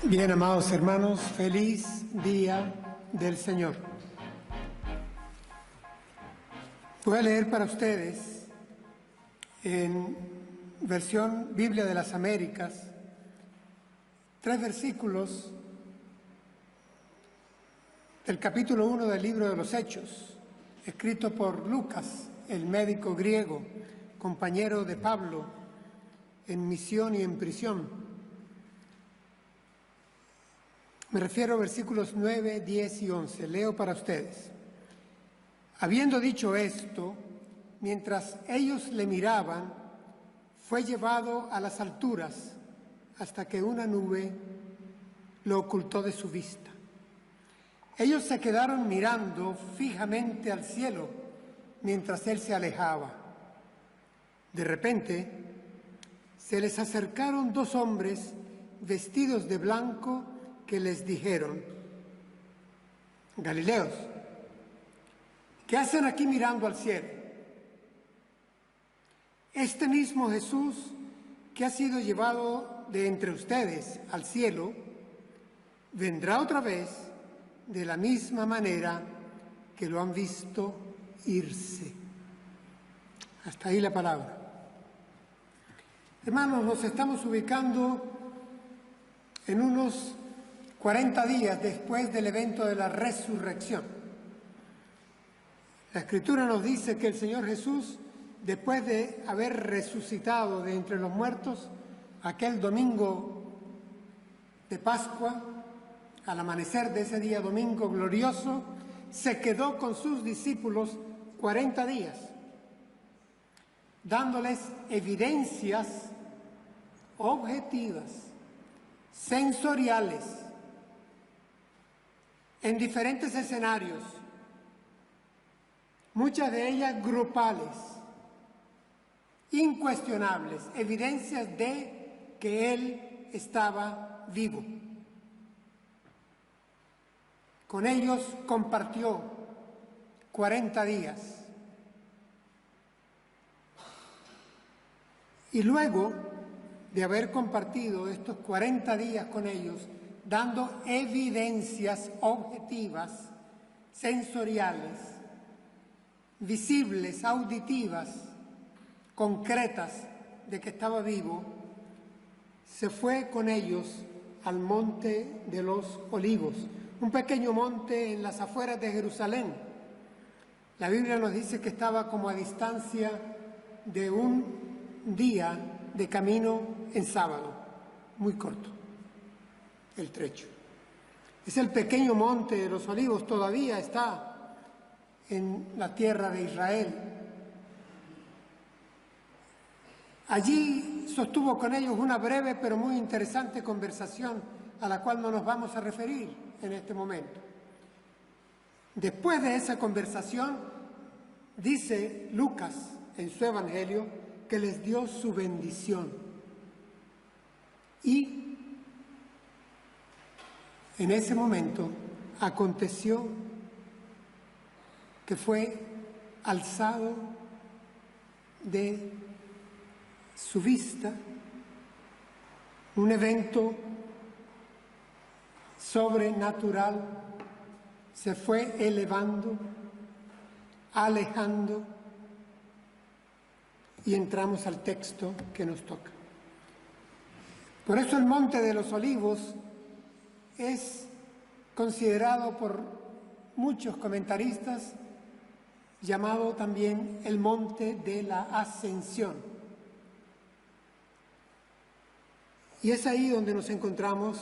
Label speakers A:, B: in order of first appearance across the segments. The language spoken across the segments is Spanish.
A: Bien, amados hermanos, feliz día del Señor. Voy a leer para ustedes en versión Biblia de las Américas 3 versículos del capítulo 1 del libro de los Hechos, escrito por Lucas, el médico griego, compañero de Pablo en misión y en prisión. Me refiero a versículos 9, 10 y 11. Leo para ustedes. Habiendo dicho esto, mientras ellos le miraban, fue llevado a las alturas hasta que una nube lo ocultó de su vista. Ellos se quedaron mirando fijamente al cielo mientras él se alejaba. De repente, se les acercaron 2 hombres vestidos de blanco que les dijeron: Galileos, ¿qué hacen aquí mirando al cielo? Este mismo Jesús que ha sido llevado de entre ustedes al cielo, vendrá otra vez de la misma manera que lo han visto irse. Hasta ahí la palabra. Hermanos, nos estamos ubicando en unos 40 días después del evento de la resurrección. La Escritura nos dice que el Señor Jesús, después de haber resucitado de entre los muertos, aquel domingo de Pascua, al amanecer de ese día domingo glorioso, se quedó con sus discípulos 40 días, dándoles evidencias objetivas, sensoriales, en diferentes escenarios, muchas de ellas grupales, incuestionables, evidencias de que Él estaba vivo. Con ellos compartió 40 días. Y luego de haber compartido estos 40 días con ellos, dando evidencias objetivas, sensoriales, visibles, auditivas, concretas de que estaba vivo, se fue con ellos al Monte de los Olivos, un pequeño monte en las afueras de Jerusalén. La Biblia nos dice que estaba como a distancia de un día de camino en sábado, muy corto el trecho. Es el pequeño Monte de los Olivos, todavía está en la tierra de Israel. Allí sostuvo con ellos una breve pero muy interesante conversación a la cual no nos vamos a referir en este momento. Después de esa conversación, dice Lucas en su Evangelio que les dio su bendición. Y en ese momento aconteció que fue alzado de su vista un evento sobrenatural, se fue elevando, alejando, y entramos al texto que nos toca. Por eso el Monte de los Olivos es considerado por muchos comentaristas llamado también el Monte de la Ascensión. Y es ahí donde nos encontramos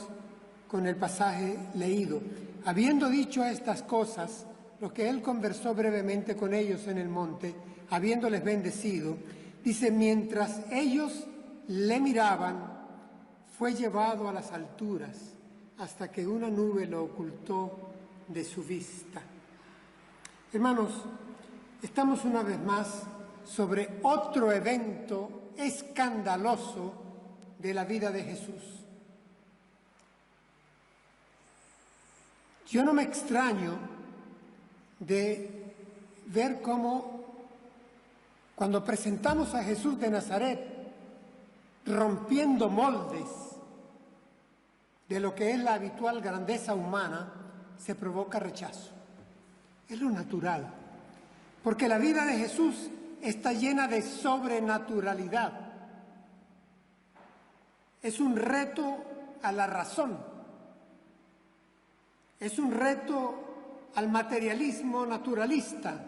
A: con el pasaje leído. Habiendo dicho estas cosas, lo que él conversó brevemente con ellos en el monte, habiéndoles bendecido, dice, mientras ellos le miraban, fue llevado a las alturas hasta que una nube lo ocultó de su vista. Hermanos, estamos una vez más sobre otro evento escandaloso de la vida de Jesús. Yo no me extraño de ver cómo cuando presentamos a Jesús de Nazaret rompiendo moldes, de lo que es la habitual grandeza humana, se provoca rechazo. Es lo natural, porque la vida de Jesús está llena de sobrenaturalidad. Es un reto a la razón, es un reto al materialismo naturalista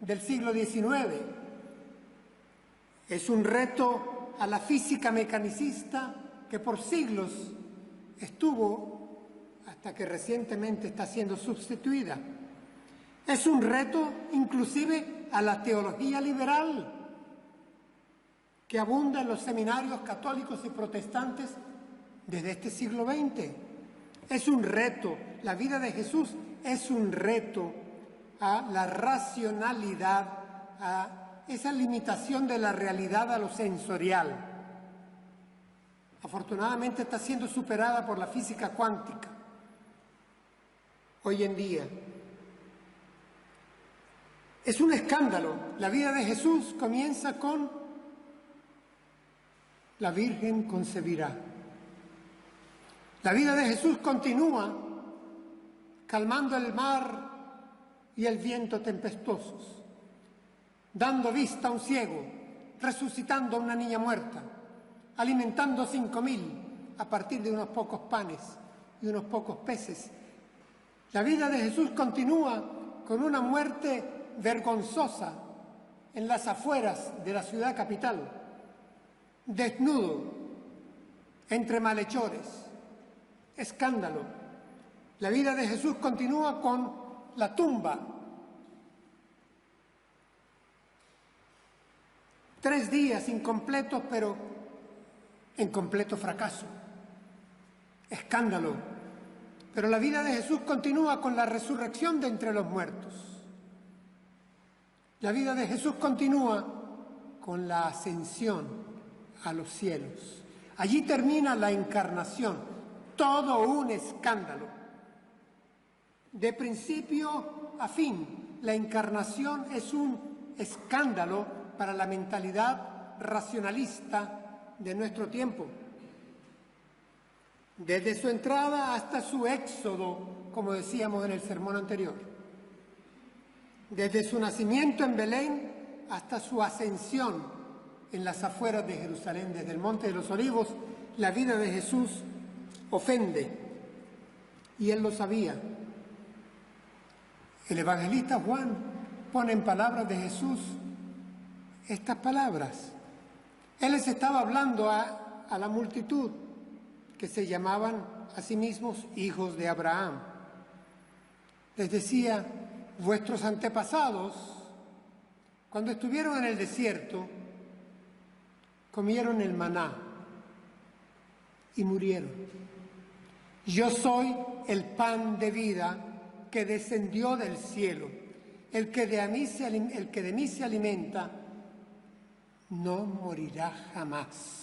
A: del siglo XIX, es un reto a la física mecanicista que por siglos estuvo, hasta que recientemente está siendo sustituida. Es un reto inclusive a la teología liberal que abunda en los seminarios católicos y protestantes desde este siglo XX. Es un reto, la vida de Jesús es un reto a la racionalidad, a esa limitación de la realidad a lo sensorial. Afortunadamente está siendo superada por la física cuántica hoy en día. Es un escándalo. La vida de Jesús comienza con: la Virgen concebirá. La vida de Jesús continúa calmando el mar y el viento tempestuosos, dando vista a un ciego, resucitando a una niña muerta, alimentando 5.000 a partir de unos pocos panes y unos pocos peces. La vida de Jesús continúa con una muerte vergonzosa en las afueras de la ciudad capital, desnudo, entre malhechores, escándalo. La vida de Jesús continúa con la tumba. 3 días incompletos, pero en completo fracaso. Escándalo. Pero la vida de Jesús continúa con la resurrección de entre los muertos. La vida de Jesús continúa con la ascensión a los cielos. Allí termina la encarnación, todo un escándalo. De principio a fin, la encarnación es un escándalo para la mentalidad racionalista de nuestro tiempo. Desde su entrada hasta su éxodo, como decíamos en el sermón anterior. Desde su nacimiento en Belén hasta su ascensión en las afueras de Jerusalén, desde el Monte de los Olivos, la vida de Jesús ofende, y él lo sabía. El evangelista Juan pone en palabras de Jesús estas palabras. Él les estaba hablando a la multitud que se llamaban a sí mismos hijos de Abraham. Les decía: vuestros antepasados, cuando estuvieron en el desierto, comieron el maná y murieron. Yo soy el pan de vida que descendió del cielo. El que de mí se alimenta no morirá jamás.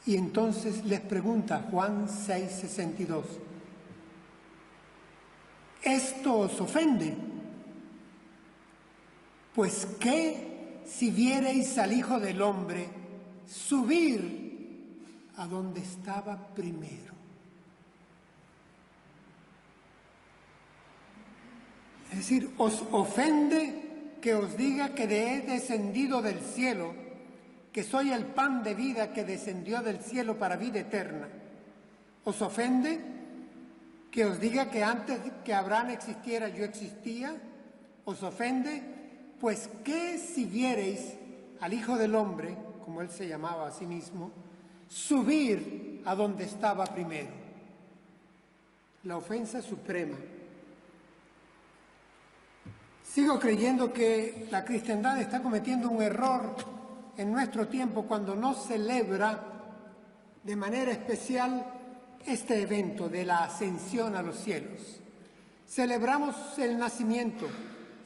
A: Y entonces les pregunta Juan 6:62. ¿Esto os ofende? Pues qué si viereis al Hijo del Hombre subir a donde estaba primero. Es decir, ¿os ofende que os diga que he descendido del cielo, que soy el pan de vida que descendió del cielo para vida eterna? ¿Os ofende que os diga que antes que Abraham existiera yo existía? ¿Os ofende? Pues ¿qué si viereis al Hijo del Hombre, como él se llamaba a sí mismo, subir a donde estaba primero? La ofensa suprema. Sigo creyendo que la cristiandad está cometiendo un error en nuestro tiempo cuando no celebra de manera especial este evento de la ascensión a los cielos. Celebramos el nacimiento,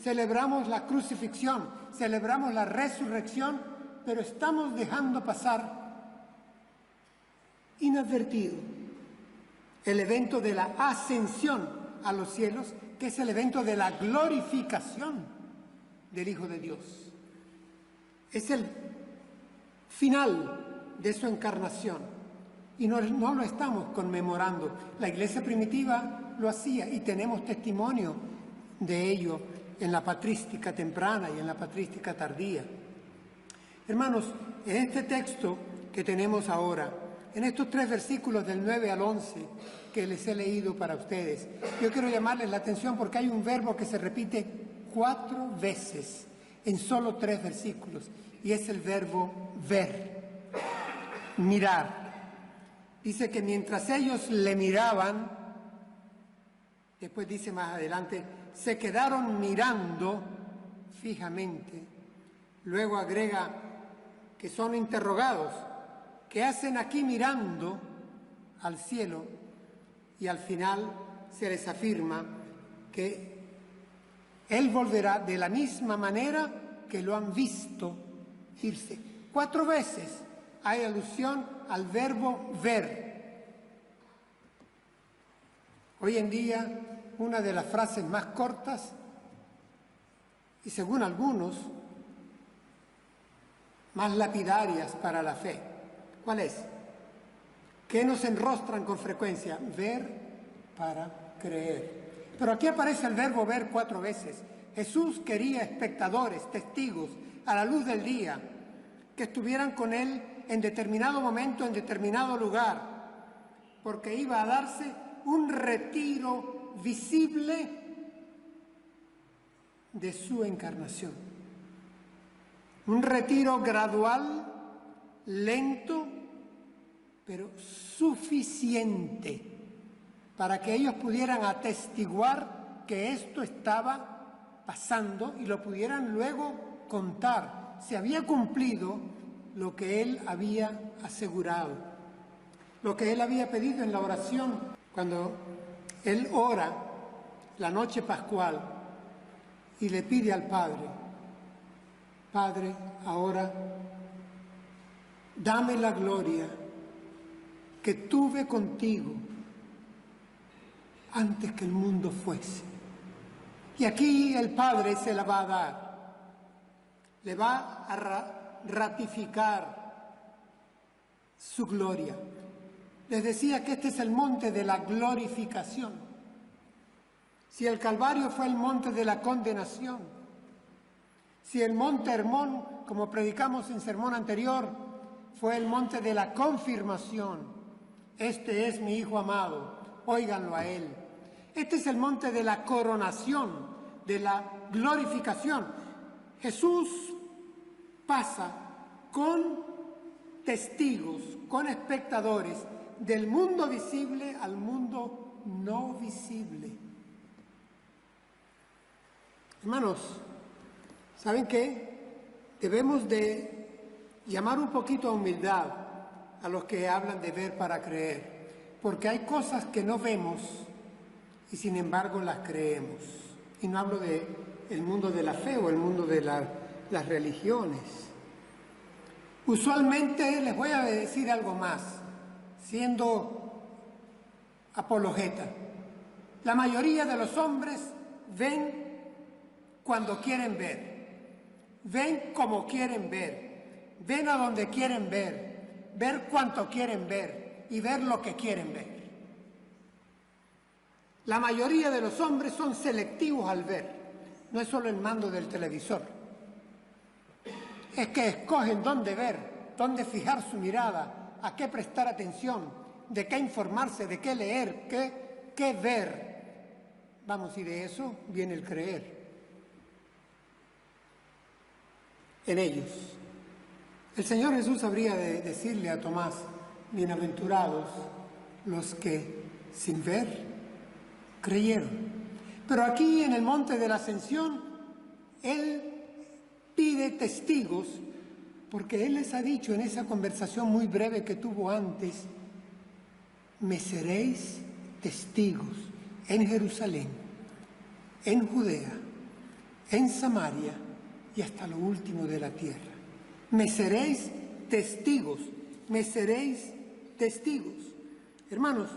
A: celebramos la crucifixión, celebramos la resurrección, pero estamos dejando pasar inadvertido el evento de la ascensión a los cielos, que es el evento de la glorificación del Hijo de Dios. Es el final de su encarnación. Y no lo estamos conmemorando. La iglesia primitiva lo hacía y tenemos testimonio de ello en la patrística temprana y en la patrística tardía. Hermanos, en este texto que tenemos ahora, en estos 3 versículos del 9 al 11 que les he leído para ustedes, yo quiero llamarles la atención porque hay un verbo que se repite 4 veces en solo 3 versículos, y es el verbo ver, mirar. Dice que mientras ellos le miraban, después dice más adelante, se quedaron mirando fijamente. Luego agrega que son interrogados. ¿Qué hacen aquí mirando al cielo? Y al final se les afirma que Él volverá de la misma manera que lo han visto irse. 4 veces hay alusión al verbo ver. Hoy en día, una de las frases más cortas, y según algunos, más lapidarias para la fe. ¿Cuál es? ¿Qué nos enrostran con frecuencia? Ver para creer. Pero aquí aparece el verbo ver 4 veces. Jesús quería espectadores, testigos, a la luz del día, que estuvieran con Él en determinado momento, en determinado lugar, porque iba a darse un retiro visible de su encarnación. Un retiro gradual, lento, pero suficiente para que ellos pudieran atestiguar que esto estaba pasando y lo pudieran luego contar. Se había cumplido lo que Él había asegurado, lo que Él había pedido en la oración cuando Él ora la noche pascual y le pide al Padre: Padre, ahora dame la gloria que tuve contigo antes que el mundo fuese. Y aquí el Padre se la va a dar, le va a ratificar su gloria. Les decía que este es el monte de la glorificación. Si el Calvario fue el monte de la condenación, si el monte Hermón, como predicamos en sermón anterior, fue el monte de la confirmación, este es mi Hijo amado, óiganlo a Él. Este es el monte de la coronación, de la glorificación. Jesús pasa con testigos, con espectadores, del mundo visible al mundo no visible. Hermanos, ¿saben qué? Debemos de llamar un poquito a humildad a los que hablan de ver para creer, porque hay cosas que no vemos y sin embargo las creemos. Y no hablo del mundo de la fe o el mundo de las religiones. Usualmente, les voy a decir algo más, siendo apologeta, la mayoría de los hombres ven cuando quieren ver, ven como quieren ver, ven a donde quieren ver cuánto quieren ver y ver lo que quieren ver. La mayoría de los hombres son selectivos al ver, no es solo el mando del televisor, es que escogen dónde ver, dónde fijar su mirada, a qué prestar atención, de qué informarse, de qué leer, qué ver. Vamos, y de eso viene el creer en ellos. El Señor Jesús habría de decirle a Tomás: bienaventurados los que sin ver creyeron. Pero aquí en el monte de la Ascensión, Él pide testigos, porque Él les ha dicho en esa conversación muy breve que tuvo antes: me seréis testigos en Jerusalén, en Judea, en Samaria y hasta lo último de la tierra. Me seréis testigos, me seréis testigos. Hermanos,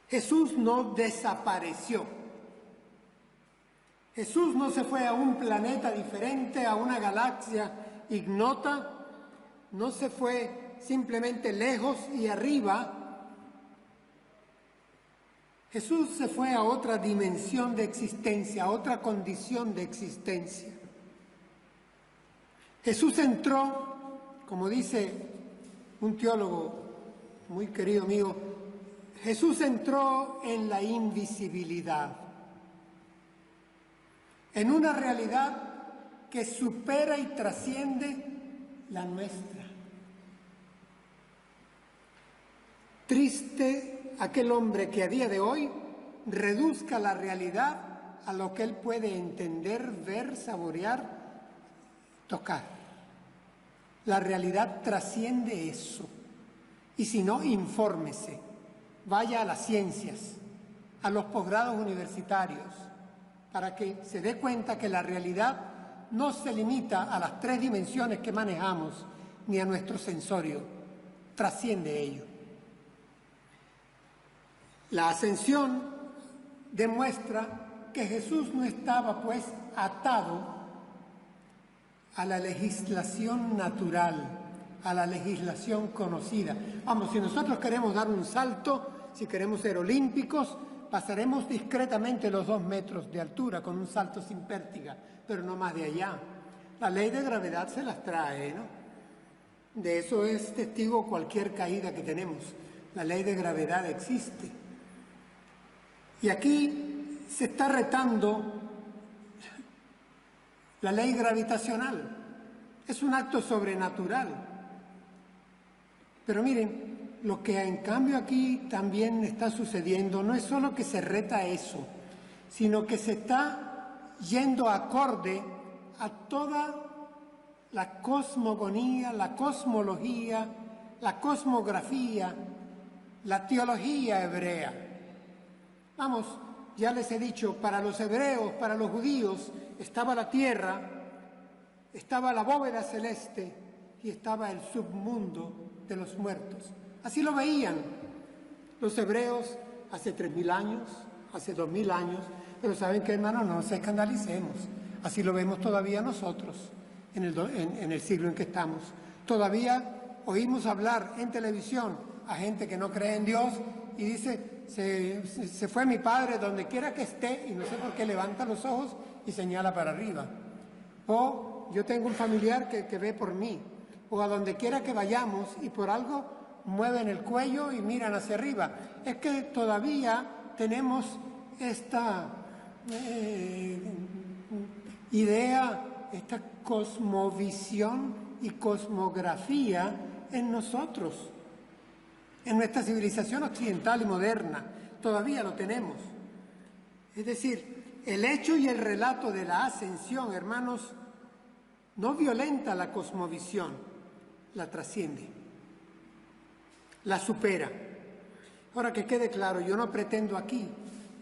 A: Jesús no desapareció. Jesús no se fue a un planeta diferente, a una galaxia ignota, no se fue simplemente lejos y arriba. Jesús se fue a otra dimensión de existencia, a otra condición de existencia. Jesús entró, como dice un teólogo muy querido mío, Jesús entró en la invisibilidad, en una realidad que supera y trasciende la nuestra. Triste aquel hombre que a día de hoy reduzca la realidad a lo que él puede entender, ver, saborear, tocar. La realidad trasciende eso. Y si no, infórmese, vaya a las ciencias, a los posgrados universitarios, para que se dé cuenta que la realidad no se limita a las 3 dimensiones que manejamos, ni a nuestro sensorio, trasciende ello. La ascensión demuestra que Jesús no estaba, pues, atado a la legislación natural, a la legislación conocida. Vamos, si nosotros queremos dar un salto, si queremos ser olímpicos, pasaremos discretamente los 2 metros de altura con un salto sin pértiga, pero no más de allá. La ley de gravedad se las trae, ¿no? De eso es testigo cualquier caída que tenemos. La ley de gravedad existe. Y aquí se está retando la ley gravitacional. Es un acto sobrenatural. Pero miren, lo que en cambio aquí también está sucediendo no es solo que se reta eso, sino que se está yendo acorde a toda la cosmogonía, la cosmología, la cosmografía, la teología hebrea. Vamos, ya les he dicho, para los hebreos, para los judíos, estaba la tierra, estaba la bóveda celeste y estaba el submundo de los muertos. Así lo veían los hebreos hace 3000 años, hace 2000 años, pero ¿saben qué, hermano? No nos escandalicemos. Así lo vemos todavía nosotros en el siglo en que estamos. Todavía oímos hablar en televisión a gente que no cree en Dios y dice, se fue mi padre donde quiera que esté, y no sé por qué levanta los ojos y señala para arriba. O yo tengo un familiar que ve por mí. O a donde quiera que vayamos y por algo mueven el cuello y miran hacia arriba. Es que todavía tenemos esta idea, esta cosmovisión y cosmografía en nosotros. En nuestra civilización occidental y moderna todavía lo tenemos. Es decir, el hecho y el relato de la ascensión, hermanos, no violenta la cosmovisión, la trasciende, la supera. Ahora, que quede claro, yo no pretendo aquí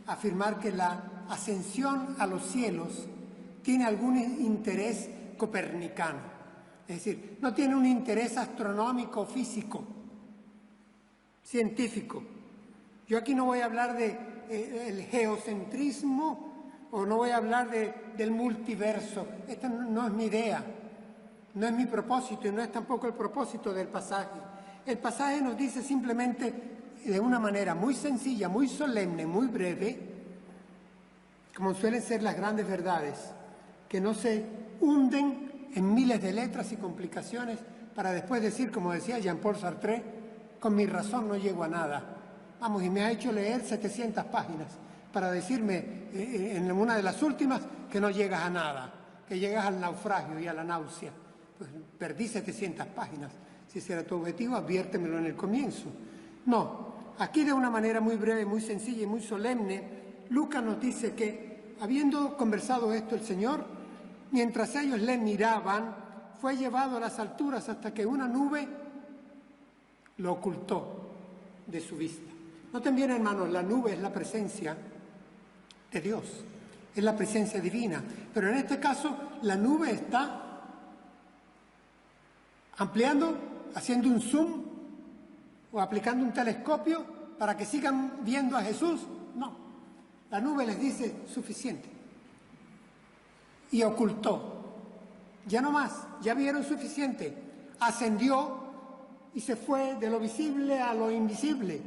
A: afirmar que la ascensión a los cielos tiene algún interés copernicano, es decir, no tiene un interés astronómico, físico, científico. Yo aquí no voy a hablar del geocentrismo o no voy a hablar del multiverso. Esta no es mi idea, no es mi propósito y no es tampoco el propósito del pasaje. El pasaje nos dice simplemente de una manera muy sencilla, muy solemne, muy breve, como suelen ser las grandes verdades, que no se hunden en miles de letras y complicaciones para después decir, como decía Jean-Paul Sartre, con mi razón no llego a nada. Vamos, y me ha hecho leer 700 páginas para decirme en una de las últimas que no llegas a nada, que llegas al naufragio y a la náusea. Pues perdí 700 páginas. Si ese era tu objetivo, adviértemelo en el comienzo. No, aquí de una manera muy breve, muy sencilla y muy solemne, Lucas nos dice que, habiendo conversado esto el Señor, mientras ellos le miraban, fue llevado a las alturas hasta que una nube lo ocultó de su vista. Noten bien, hermanos, la nube es la presencia de Dios, es la presencia divina, pero en este caso la nube está ampliando, haciendo un zoom o aplicando un telescopio para que sigan viendo a Jesús. No, la nube les dice suficiente y ocultó. Ya no más, ya vieron suficiente. Ascendió y se fue de lo visible a lo invisible.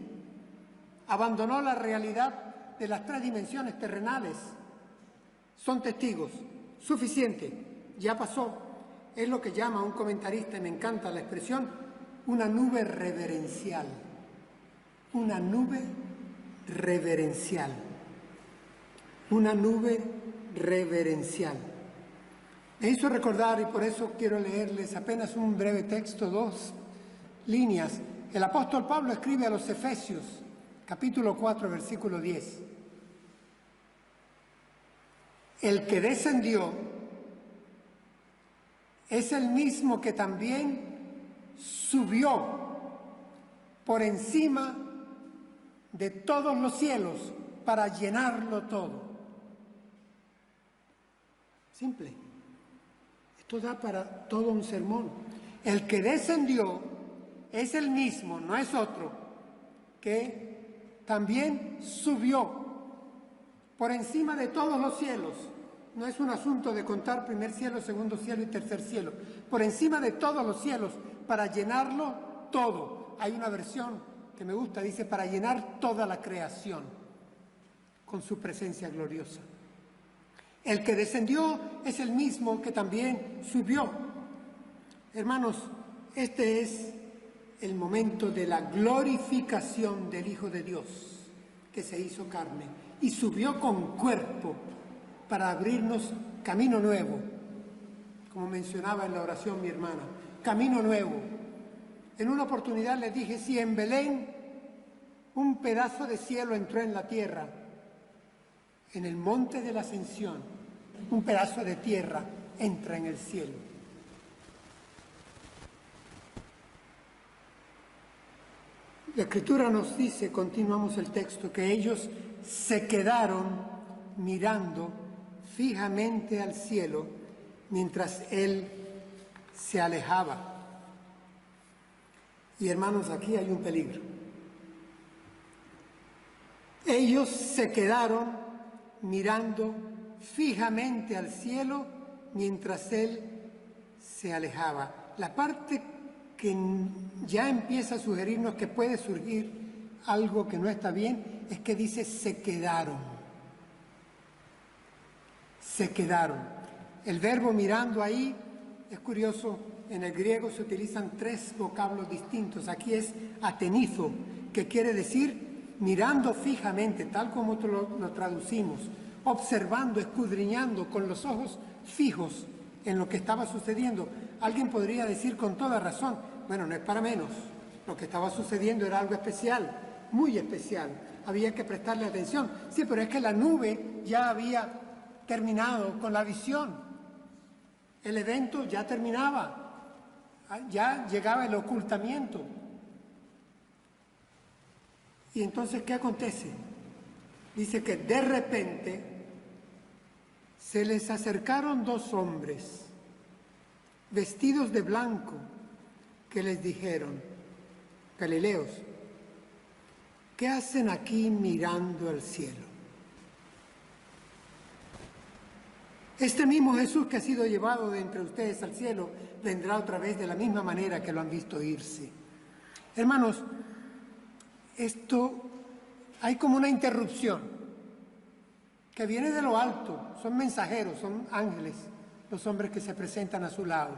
A: Abandonó la realidad de las tres dimensiones terrenales. Son testigos. Suficiente. Ya pasó. Es lo que llama un comentarista, y me encanta la expresión, una nube reverencial. Una nube reverencial. Una nube reverencial. Me hizo recordar, y por eso quiero leerles apenas un breve texto, 2 líneas. El apóstol Pablo escribe a los Efesios, capítulo 4, versículo 10. El que descendió es el mismo que también subió por encima de todos los cielos para llenarlo todo. Simple. Esto da para todo un sermón. El que descendió es el mismo, no es otro, que también subió por encima de todos los cielos. No es un asunto de contar primer cielo, segundo cielo y tercer cielo. Por encima de todos los cielos, para llenarlo todo. Hay una versión que me gusta, dice, para llenar toda la creación con su presencia gloriosa. El que descendió es el mismo que también subió. Hermanos, este es el momento de la glorificación del Hijo de Dios, que se hizo carne y subió con cuerpo para abrirnos camino nuevo, como mencionaba en la oración mi hermana, camino nuevo. En una oportunidad les dije, si en Belén un pedazo de cielo entró en la tierra, en el monte de la Ascensión, un pedazo de tierra entra en el cielo. La Escritura nos dice, continuamos el texto, que ellos se quedaron mirando fijamente al cielo mientras Él se alejaba. Y hermanos, aquí hay un peligro. Ellos se quedaron mirando fijamente al cielo mientras Él se alejaba. La parte que ya empieza a sugerirnos que puede surgir algo que no está bien es que dice se quedaron. Se quedaron. El verbo mirando ahí es curioso, en el griego se utilizan 3 vocablos distintos. Aquí es atenizo, que quiere decir mirando fijamente, tal como lo traducimos, observando, escudriñando con los ojos fijos en lo que estaba sucediendo. Alguien podría decir con toda razón, bueno, no es para menos, lo que estaba sucediendo era algo especial, muy especial, había que prestarle atención. Sí, pero es que la nube ya había terminado con la visión, el evento ya terminaba, ya llegaba el ocultamiento. Y entonces, ¿qué acontece? Dice que de repente se les acercaron 2 hombres vestidos de blanco que les dijeron, Galileos, ¿qué hacen aquí mirando al cielo? Este mismo Jesús que ha sido llevado de entre ustedes al cielo vendrá otra vez de la misma manera que lo han visto irse. Hermanos, hay como una interrupción que viene de lo alto. Son mensajeros, son ángeles, los hombres que se presentan a su lado.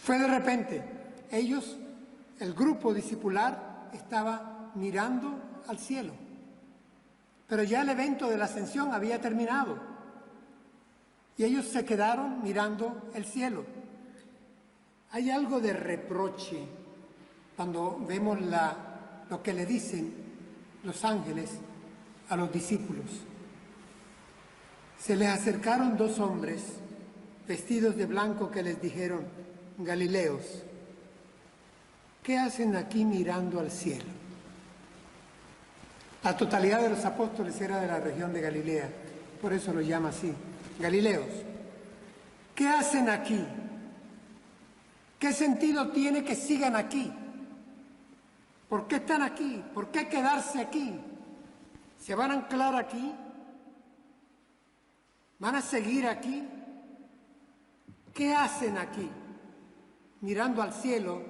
A: Fue de repente. Ellos, el grupo discipular, estaba mirando al cielo. Pero ya el evento de la ascensión había terminado. Y ellos se quedaron mirando el cielo. Hay algo de reproche cuando vemos lo que le dicen los ángeles a los discípulos. Se les acercaron 2 hombres vestidos de blanco que les dijeron, Galileos, ¿qué hacen aquí mirando al cielo? La totalidad de los apóstoles era de la región de Galilea, por eso lo llama así, Galileos. ¿Qué hacen aquí? ¿Qué sentido tiene que sigan aquí? ¿Por qué están aquí? ¿Por qué quedarse aquí? ¿Se van a anclar aquí? ¿Van a seguir aquí? ¿Qué hacen aquí? mirando al cielo,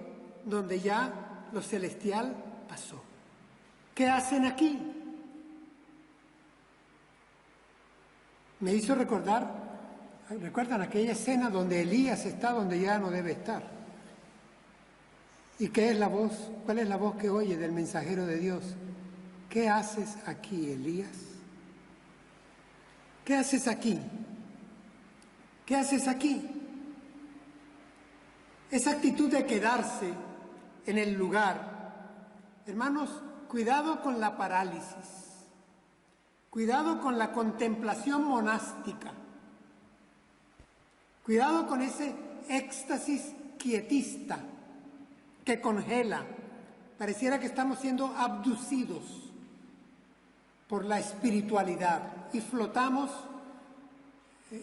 A: donde ya lo celestial pasó. ¿Qué hacen aquí? Me hizo recordar, ¿recuerdan aquella escena donde Elías está donde ya no debe estar? ¿Y qué es la voz? ¿Cuál es la voz que oye del mensajero de Dios? ¿Qué haces aquí, Elías? ¿Qué haces aquí? ¿Qué haces aquí? Esa actitud de quedarse en el lugar. Hermanos, cuidado con la parálisis. Cuidado con la contemplación monástica. Cuidado con ese éxtasis quietista que congela. Pareciera que estamos siendo abducidos por la espiritualidad y flotamos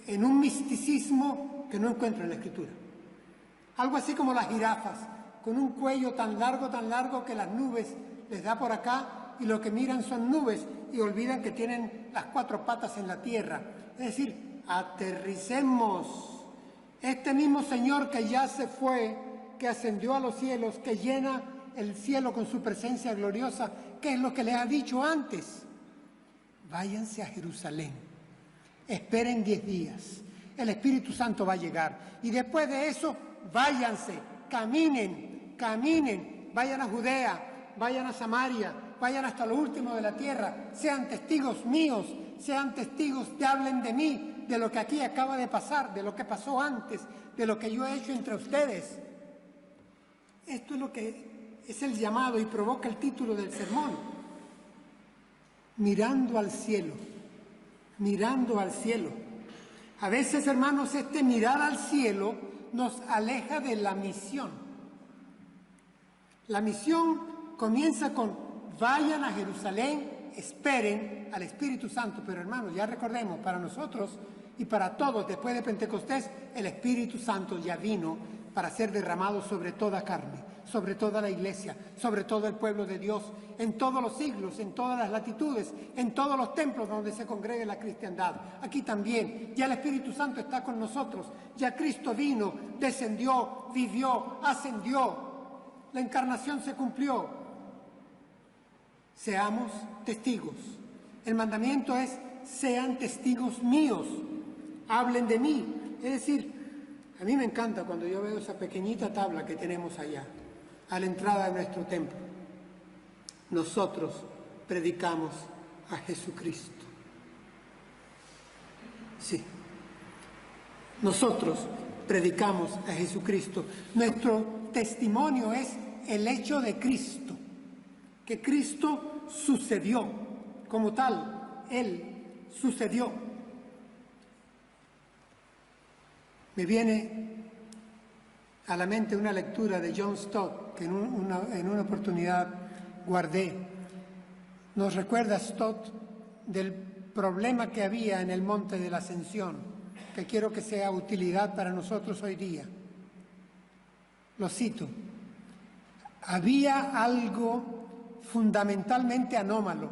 A: en un misticismo que no encuentro en la Escritura. Algo así como las jirafas, con un cuello tan largo que las nubes les da por acá y lo que miran son nubes y olvidan que tienen las 4 patas en la tierra. Es decir, aterricemos. Este mismo Señor que ya se fue, que ascendió a los cielos, que llena el cielo con su presencia gloriosa, ¿qué es lo que les ha dicho antes? Váyanse a Jerusalén, esperen 10 días, el Espíritu Santo va a llegar y después de eso váyanse, caminen, vayan a Judea, vayan a Samaria, vayan hasta lo último de la tierra, sean testigos míos, sean testigos que hablen de mí, de lo que aquí acaba de pasar, de lo que pasó antes, de lo que yo he hecho entre ustedes. Esto es lo que es el llamado y provoca el título del sermón. Mirando al cielo, mirando al cielo. A veces, hermanos, este mirar al cielo nos aleja de la misión. La misión comienza con vayan a Jerusalén, esperen al Espíritu Santo. Pero hermanos, ya recordemos, para nosotros y para todos después de Pentecostés, el Espíritu Santo ya vino para ser derramado sobre toda carne, sobre toda la iglesia, sobre todo el pueblo de Dios, en todos los siglos, en todas las latitudes, en todos los templos donde se congregue la cristiandad. Aquí también, ya el Espíritu Santo está con nosotros, ya Cristo vino, descendió, vivió, ascendió, la encarnación se cumplió. Seamos testigos. El mandamiento es, sean testigos míos, hablen de mí. Es decir, a mí me encanta cuando yo veo esa pequeñita tabla que tenemos allá, a la entrada de nuestro templo. Nosotros predicamos a Jesucristo. Sí. Nosotros predicamos a Jesucristo. Nuestro testimonio es el hecho de Cristo, que Cristo sucedió como tal, Él sucedió. Me viene a la mente una lectura de John Stott, que en una oportunidad guardé. Nos recuerda Stott del problema que había en el Monte de la Ascensión, que quiero que sea utilidad para nosotros hoy día. Lo cito. Había algo fundamentalmente anómalo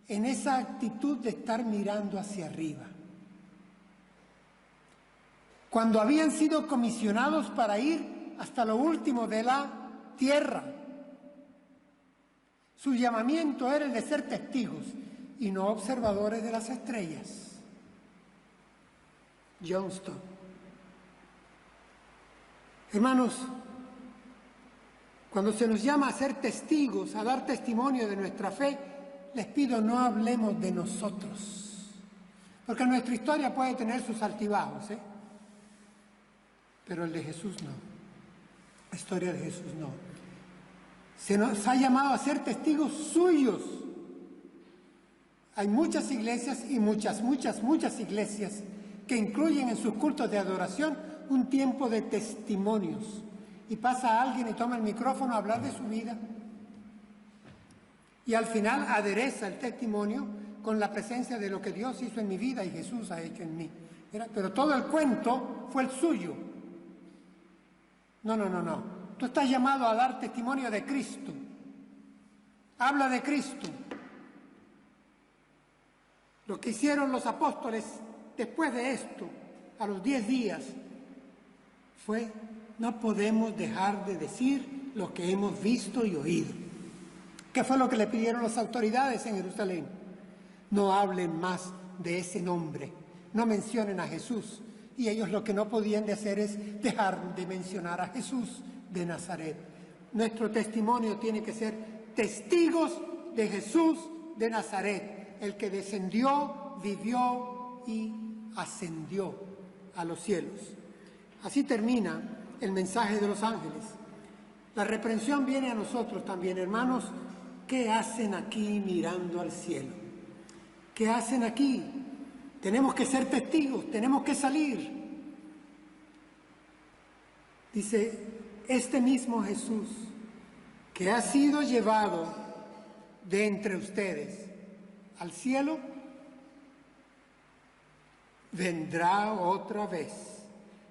A: en esa actitud de estar mirando hacia arriba. Cuando habían sido comisionados para ir hasta lo último de la tierra, su llamamiento era el de ser testigos y no observadores de las estrellas. John Stott. Hermanos, cuando se nos llama a ser testigos, a dar testimonio de nuestra fe, les pido no hablemos de nosotros, porque nuestra historia puede tener sus altibajos, pero el de Jesús no. La historia de Jesús no. Se nos ha llamado a ser testigos suyos. Hay muchas iglesias y muchas iglesias que incluyen en sus cultos de adoración un tiempo de testimonios. Y pasa alguien y toma el micrófono a hablar de su vida. Y al final adereza el testimonio con la presencia de lo que Dios hizo en mi vida y Jesús ha hecho en mí. Pero todo el cuento fue el suyo. No. Tú estás llamado a dar testimonio de Cristo. Habla de Cristo. Lo que hicieron los apóstoles después de esto, a los 10 días, fue no podemos dejar de decir lo que hemos visto y oído. ¿Qué fue lo que le pidieron las autoridades en Jerusalén? No hablen más de ese nombre, no mencionen a Jesús. Y ellos lo que no podían de hacer es dejar de mencionar a Jesús de Nazaret. Nuestro testimonio tiene que ser testigos de Jesús de Nazaret, el que descendió, vivió y ascendió a los cielos. Así termina el mensaje de los ángeles. La reprensión viene a nosotros también, hermanos. ¿Qué hacen aquí mirando al cielo? ¿Qué hacen aquí? Tenemos que ser testigos, tenemos que salir. Dice, este mismo Jesús que ha sido llevado de entre ustedes al cielo, vendrá otra vez,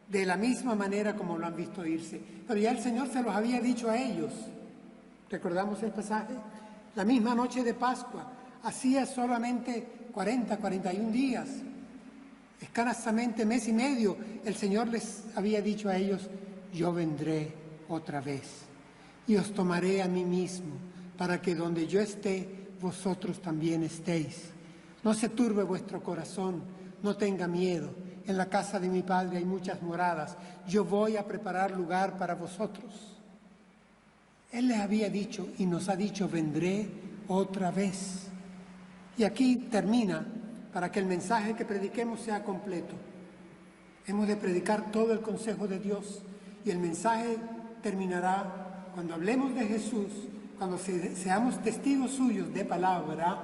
A: de la misma manera como lo han visto irse. Pero ya el Señor se los había dicho a ellos. ¿Recordamos el pasaje? La misma noche de Pascua, hacía solamente 41 días, escasamente mes y medio, el Señor les había dicho a ellos, yo vendré otra vez y os tomaré a mí mismo, para que donde yo esté, vosotros también estéis. No se turbe vuestro corazón, no tenga miedo. En la casa de mi Padre hay muchas moradas. Yo voy a preparar lugar para vosotros. Él les había dicho y nos ha dicho, vendré otra vez. Y aquí termina, para que el mensaje que prediquemos sea completo. Hemos de predicar todo el consejo de Dios y el mensaje terminará cuando hablemos de Jesús, cuando seamos testigos suyos de palabra,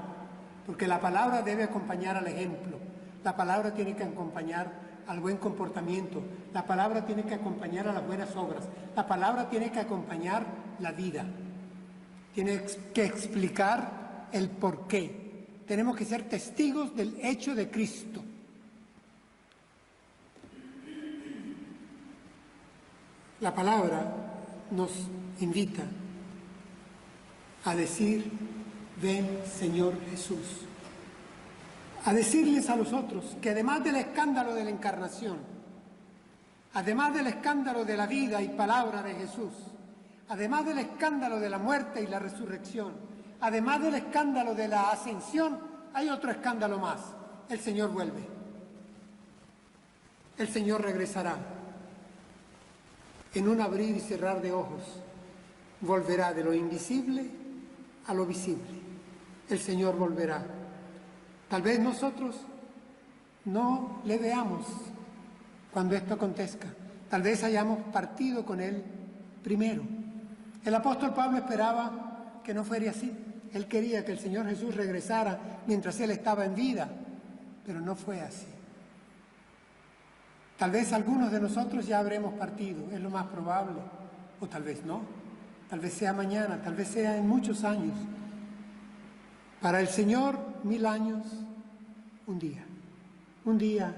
A: porque la palabra debe acompañar al ejemplo, la palabra tiene que acompañar al buen comportamiento, la palabra tiene que acompañar a las buenas obras, la palabra tiene que acompañar la vida, tiene que explicar el porqué. Tenemos que ser testigos del hecho de Cristo. La palabra nos invita a decir, ven Señor Jesús. A decirles a los otros que además del escándalo de la encarnación, además del escándalo de la vida y palabra de Jesús, además del escándalo de la muerte y la resurrección, además del escándalo de la ascensión, hay otro escándalo más. El Señor vuelve. El Señor regresará. En un abrir y cerrar de ojos, volverá de lo invisible a lo visible. El Señor volverá. Tal vez nosotros no le veamos cuando esto acontezca. Tal vez hayamos partido con Él primero. El apóstol Pablo esperaba que no fuera así. Él quería que el Señor Jesús regresara mientras Él estaba en vida, pero no fue así. Tal vez algunos de nosotros ya habremos partido, es lo más probable, o tal vez no. Tal vez sea mañana, tal vez sea en muchos años. Para el Señor, 1000 años, un día. Un día,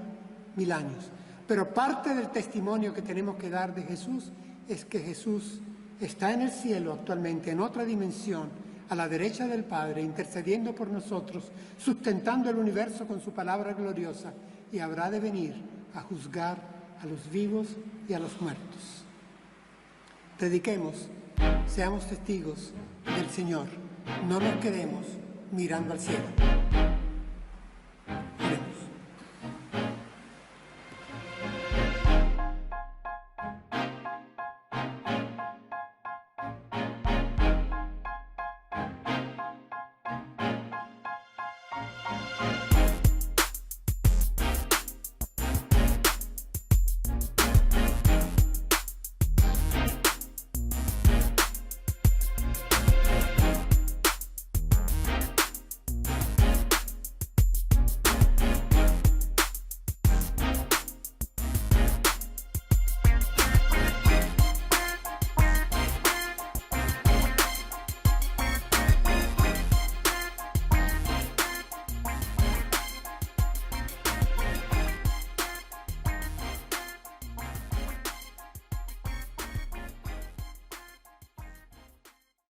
A: 1000 años. Pero parte del testimonio que tenemos que dar de Jesús es que Jesús está en el cielo actualmente, en otra dimensión, a la derecha del Padre, intercediendo por nosotros, sustentando el universo con su palabra gloriosa, y habrá de venir a juzgar a los vivos y a los muertos. Prediquemos, seamos testigos del Señor, no nos quedemos mirando al cielo.